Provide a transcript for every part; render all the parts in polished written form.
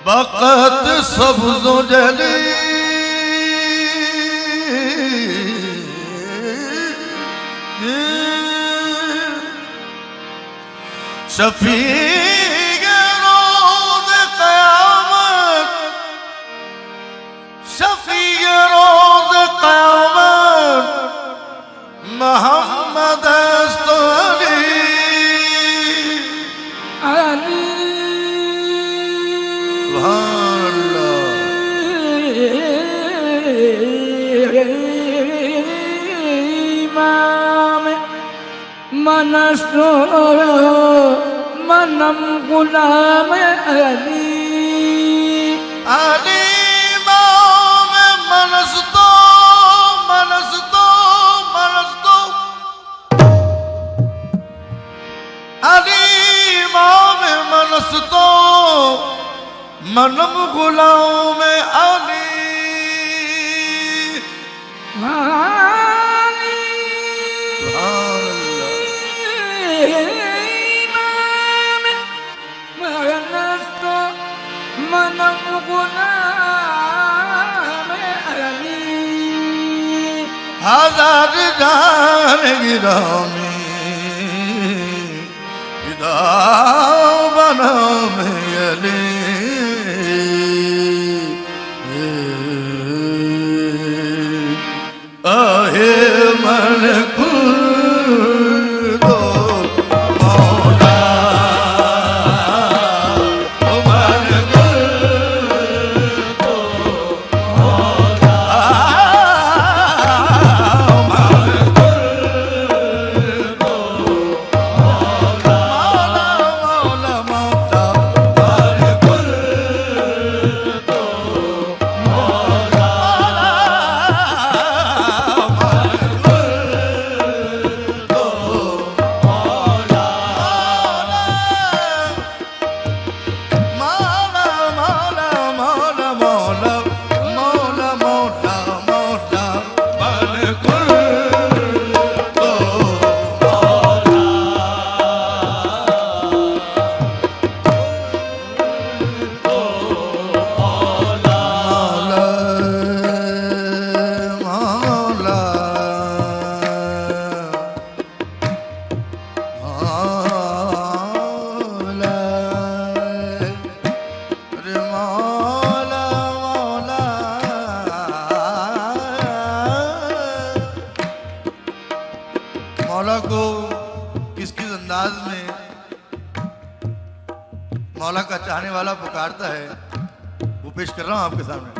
बकत सब्ज़ो जली शफी रोज़ क़यामत शफी रोज़ क़यामत मोहम्मद मनसो मनम गुलाम अली अली माम मनसतो मनसतो मनसतो अली माम मनसतो मनम गुलाम अली हजार जान गिरामी विदा बना में अली आहे मन दो मौला मन दो मौला मौला को किस किस अंदाज में मौला का चाहने वाला पुकारता है वो पेश कर रहा हूं आपके सामने।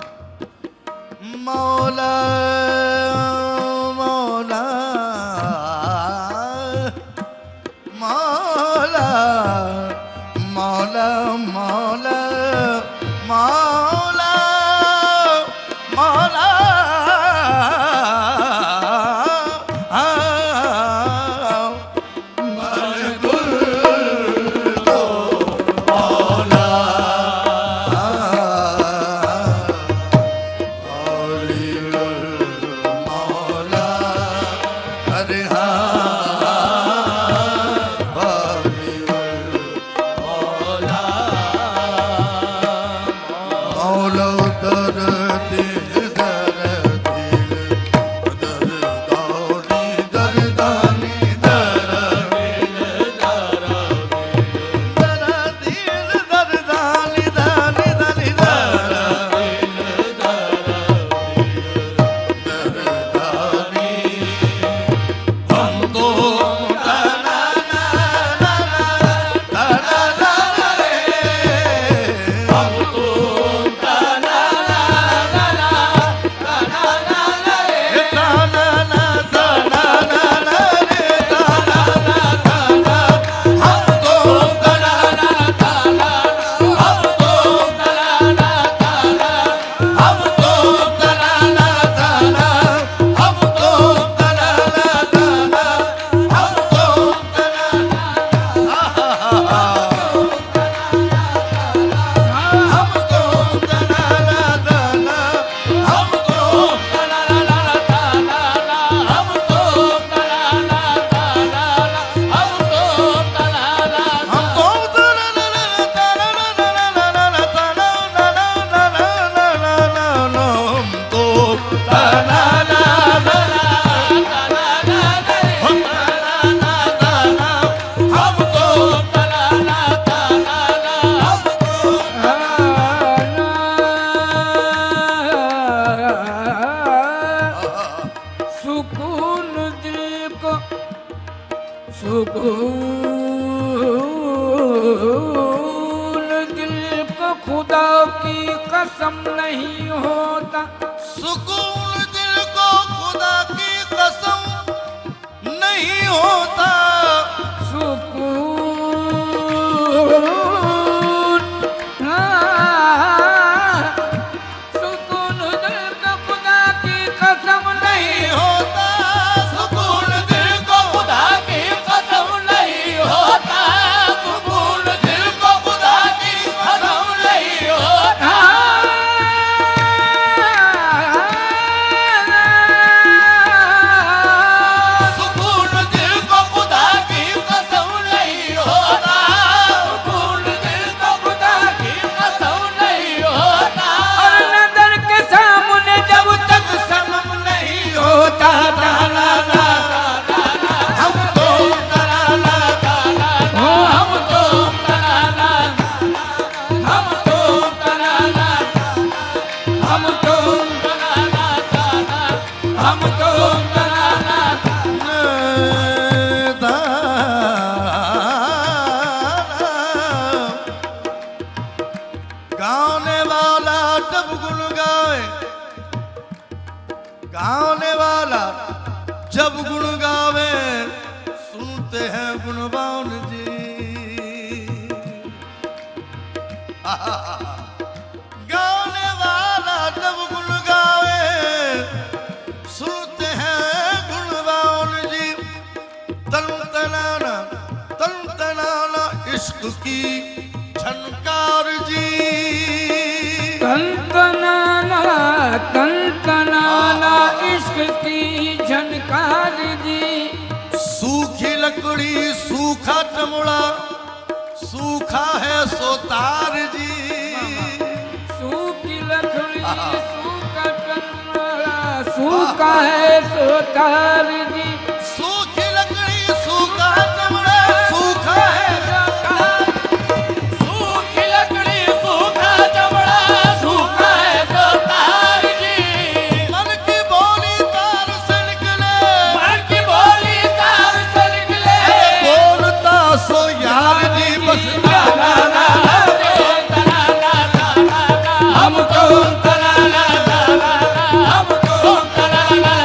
मौला मौला मौला मौला मौला मौला मौला कसम नहीं होता। सुकून दिल को खुदा की कसम नहीं होता। सुकून, हाँ, सुकून दिल को खुदा की कसम नहीं होता। सुकून दिल को खुदा की कसम नहीं होता। सुकून दिल को खुदा की कसम नहीं होता। सुकून दिल को खुदा की कसम नहीं होता। सुकून दिल को खुदा की कसम नहीं होता। और नजर के सामने जब तक सनम नहीं होता। ताला ला हम तो तराला हो हम तो तराला हम तो तराला हम तो तराला हम तो तराना गाने वाला जब गुन गावे, गाने वाला जब गुन गावे, सुनते हैं गुणवान जी। गाने वाला जब गुन गावे, सुनते हैं गुणवान जी। तन तनाना इश्क की झनकार जी। तन इश्क की झनकार जी। सूखी लकड़ी सूखा चमड़ा, सूखा है सोतार जी। सूखी लकड़ी सूखा चमड़ा, सूखा है सोतार जी। सूखी लकड़ी सूखा चमड़ा, सूखा है सोतार। सूखी लकड़ी सूखा चमड़ा, सूखा है सोतार जी। मन की बोली तार से निकले, मन की बोली तार से निकले, बोलता सो यार जी बस ताला ला हमको तराला हमको तराला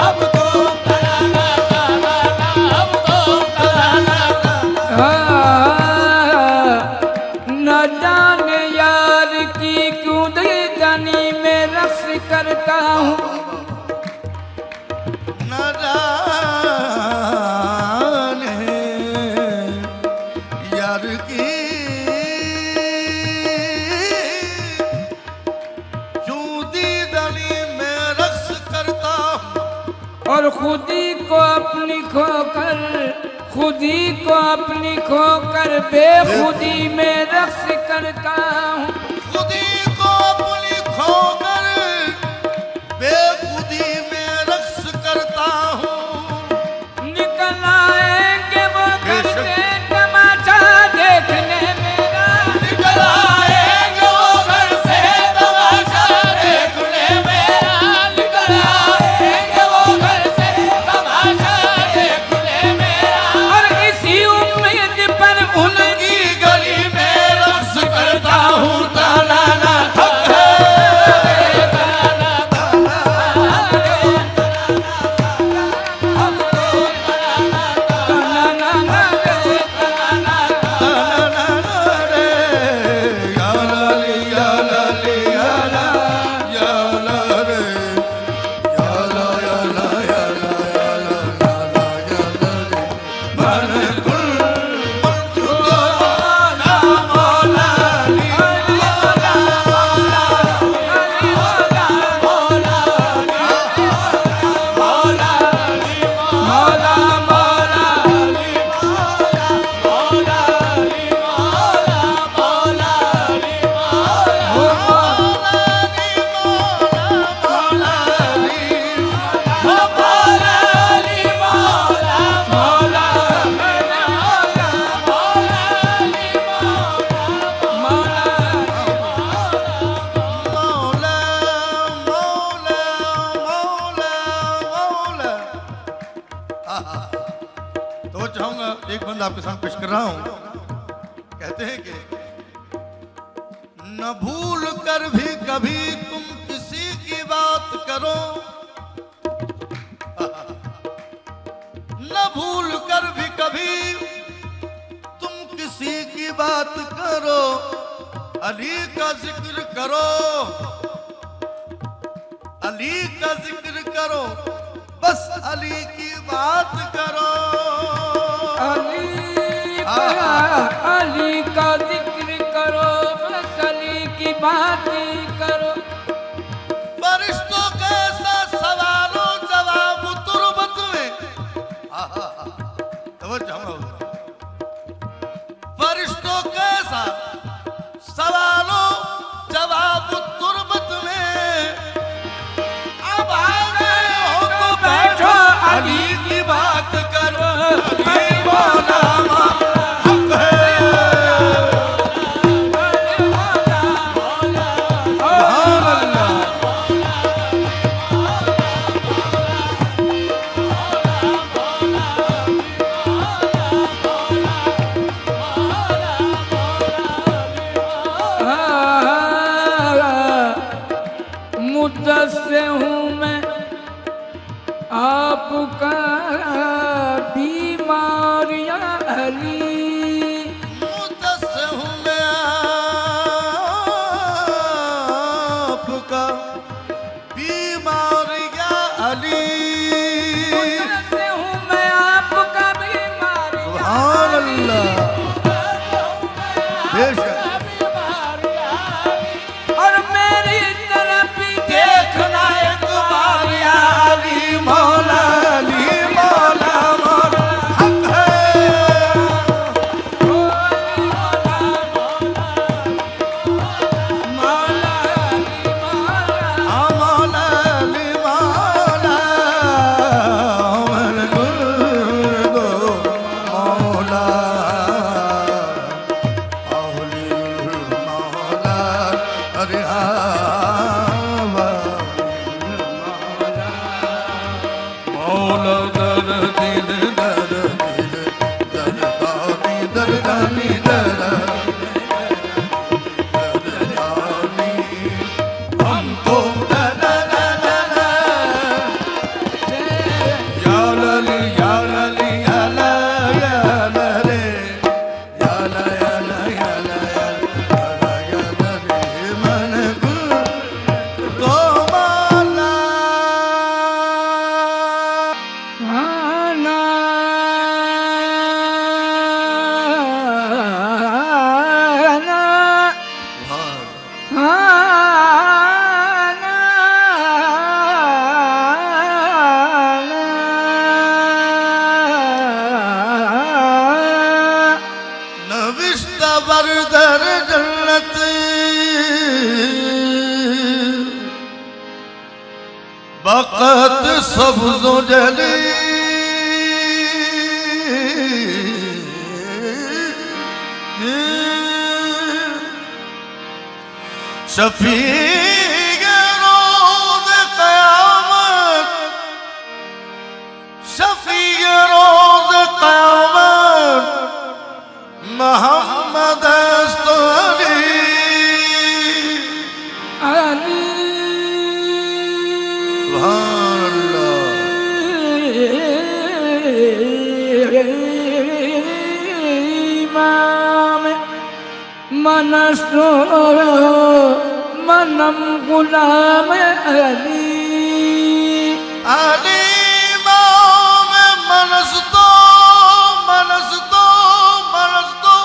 हमको तराला हमको तराला। न जाने यार की क्यों दीदानी में रक्स करता हूँ। न जाने यार की क्यों दीदानी में रक्स करता हूँ। और खुदी को अपनी खोकर, खुदी को अपनी खोकर बेखुदी में रक्स करता हूँ। खुदी को अपनी खोकर बेखुदी में रक्स करता हूँ। निकल आएंगे वो घर से तमाशा देखने मेरा। निकल आएंगे वो घर से तमाशा देखने मेरा। निकल आएंगे वो घर से तमाशा देखने मेरा। और इसी उम्मीद पर उनकी गली में रक्स करता हूँ। ताला ला आपके सामने पेश कर रहा हूं। कहते हैं कि न न भूल कर भी कभी तुम किसी की बात करो, न भूल कर भी कभी तुम किसी की बात करो, अली का जिक्र करो, अली का जिक्र करो, बस अली की बात करो। अली का जिक्र करो, बस अली की बात करो। फरिश्तों के साथ सवालों जवाब तुरबत में, फरिश्तों के साथ सवालों जवाब तुरबत में, अब आ गए हो तो बैठो अली की बात करो। अली मौला मुद्दस्से हूँ मैं आपका बीमारियां अली, मुद्दस्से हूँ मैं आपका बीमारियां अली, मुद्दस्से हूँ मैं आपका बीमारियां अली। और मेरी तरफ देखना एक बार या अली मौला अली मौला मौला हक है। मौला अली मौला, मौला अली मौला अमर गुल दो मौला अली मौला अरे मौला दर दिल दर दिल दर दानी दर दानी दर दानी हमको दर दर या लली या लली या ला या ला रे या ला या ला या ला या लली मन गुल तो माला आना नविश्ता बरदर जन्नत बकत सब्ज़ो जली शफी रोज़ क़यामत, शफी रोज़ क़यामत मोहम्मद अली अली इमाम मनसो मनम गुलाम अली, अली इमाम मनस दो मनस दो मनस दो,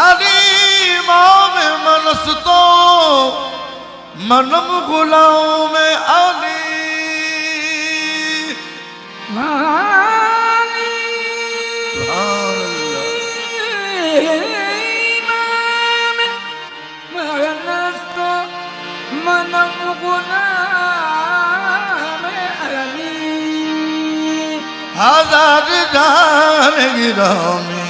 अली इमाम मनस दो मनम गुलाम अली इमाम मनसो मनम गुलाम अली। हजार जान गिरामी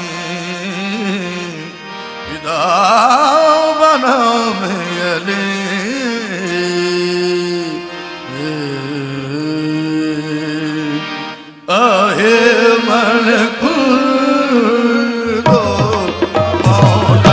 विदा बना में अली आहे मन खुल दो मौला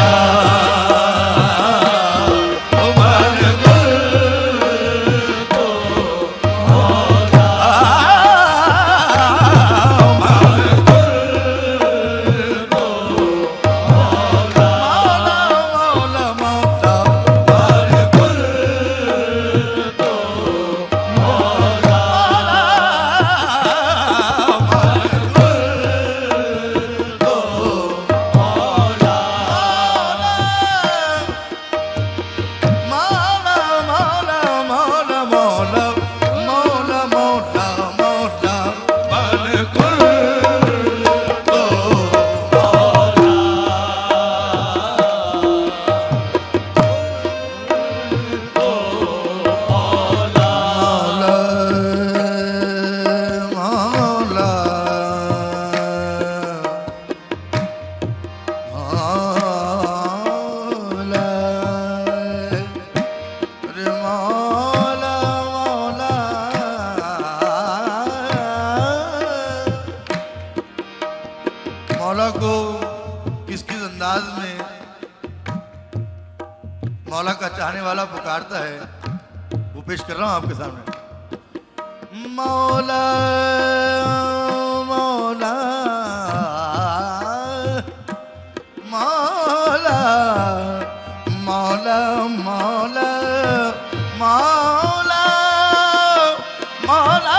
में मौला का चाहने वाला पुकारता है, वो पेश कर रहा हूं आपके सामने। मौला मौला मौला मौला मौला मौला मौला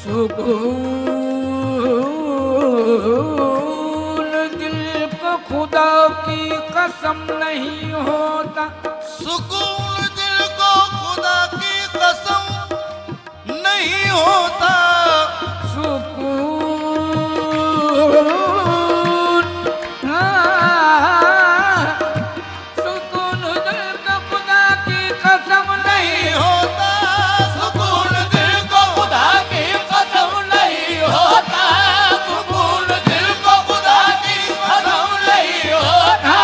सुकून दिल को खुदा की कसम नहीं होता। सुकून दिल को खुदा की कसम नहीं होता। सुकून सुकून दिल को खुदा की कसम नहीं होता। सुकून दिल को खुदा की कसम नहीं होता। सुकून दिल को खुदा की कसम नहीं होता।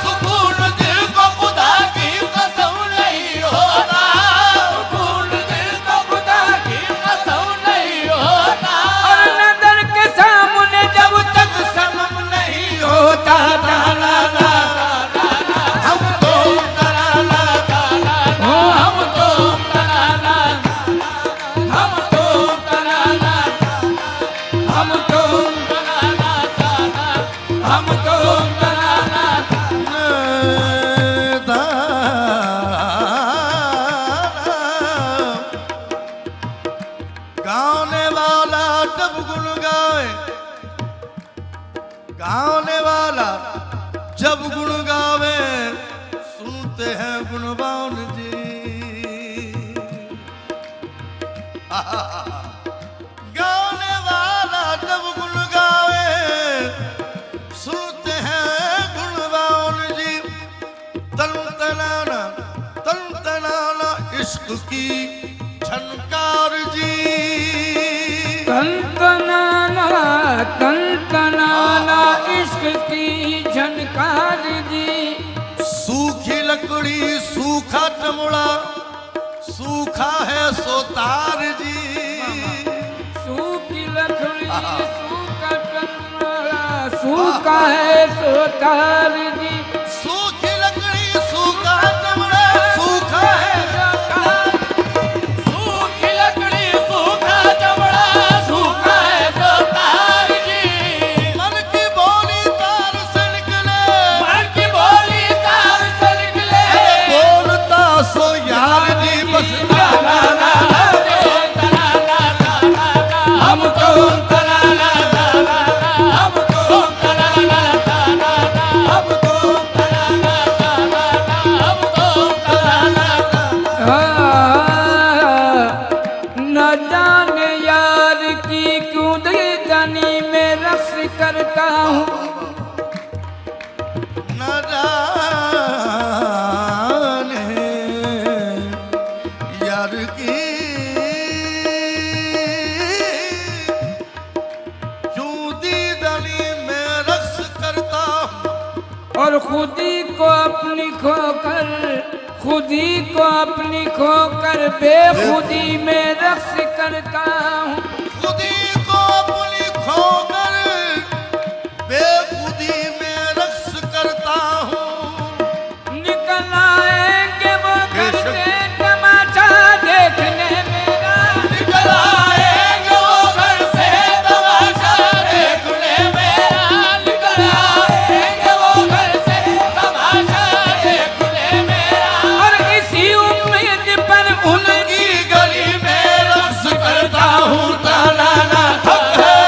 सुकून दिल को खुदा की कसम नहीं होता। सुकून दिल को खुदा की कसम नहीं होता। और नजर के सामने जब तक सनम नहीं होता। हम तो तराना हो हम तो तराना हम तो तराना हम तो हम तो तराना गाने वाला जब गुण गाए, गाने वाला जब गुण गावे, सुनते हैं गुणवान जी। गाने वाला जब गुण गावे, सुनते हैं गुणवान जी। तन तनाना इश्क की झनकार जी। तन तनाना इश्क की झनकार जी। सूखी लकड़ी सूखा चमड़ा, सूखा है सोतार जी। सूखी लकड़ी सूखा चमड़ा, सूखा है सोतार जी। सूखी लकड़ी सूखा चमड़ा, सूखा है सोतार। सूखी लकड़ी सूखा चमड़ा, सूखा है सोतार जी। मन की बोली तार से निकले, मन की बोली तार से निकले। बोलता सो खुदी को अपनी खोकर, खुदी को अपनी खोकर बेखुदी में रक्स करता हूँ। खुदी को अपनी खोकर बेखुदी में रक्स करता हूँ। निकल आएंगे वो घर से तमाचा देखने मेरा, निकल आएंगे वो घर से तमाशा देखने मेरा, निकल आएंगे वो घर से तमाशा देखने मेरा। और इसी उम्मीद पर उनकी गली में रक्स करता हूँ। ताना ना हक है,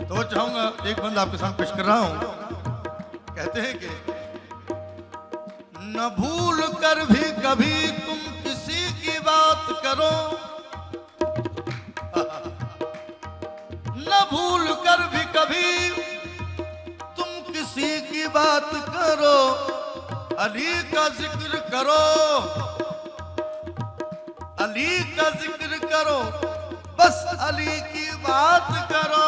तो चाहूंगा एक बंदा आपके सामने पेश कर रहा हूं। कहते हैं कि न भूल कर भी कभी तुम किसी की बात करो, न भूल कर भी कभी तुम किसी की बात करो, अली का जिक्र करो, अली का जिक्र करो, बस अली की बात करो।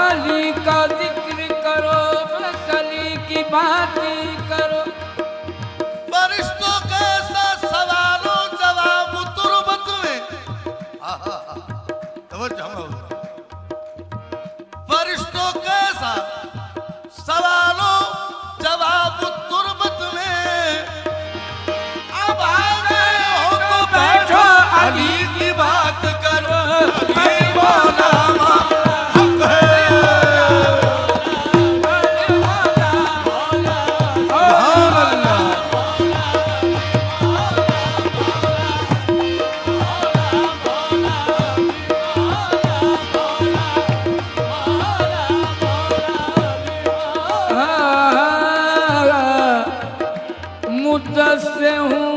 अली का जिक्र करो, बस अली की बात ही करो। फरिश्तों के साथ सवालों जवाब तुरबत में, फरिश्तों के साथ सवालों जवाब तुरबत में, अब आ गए हो तो बैठो अली की बात करो। अली मौला हक है, सुभान अल्लाह। मुद्दत से हूँ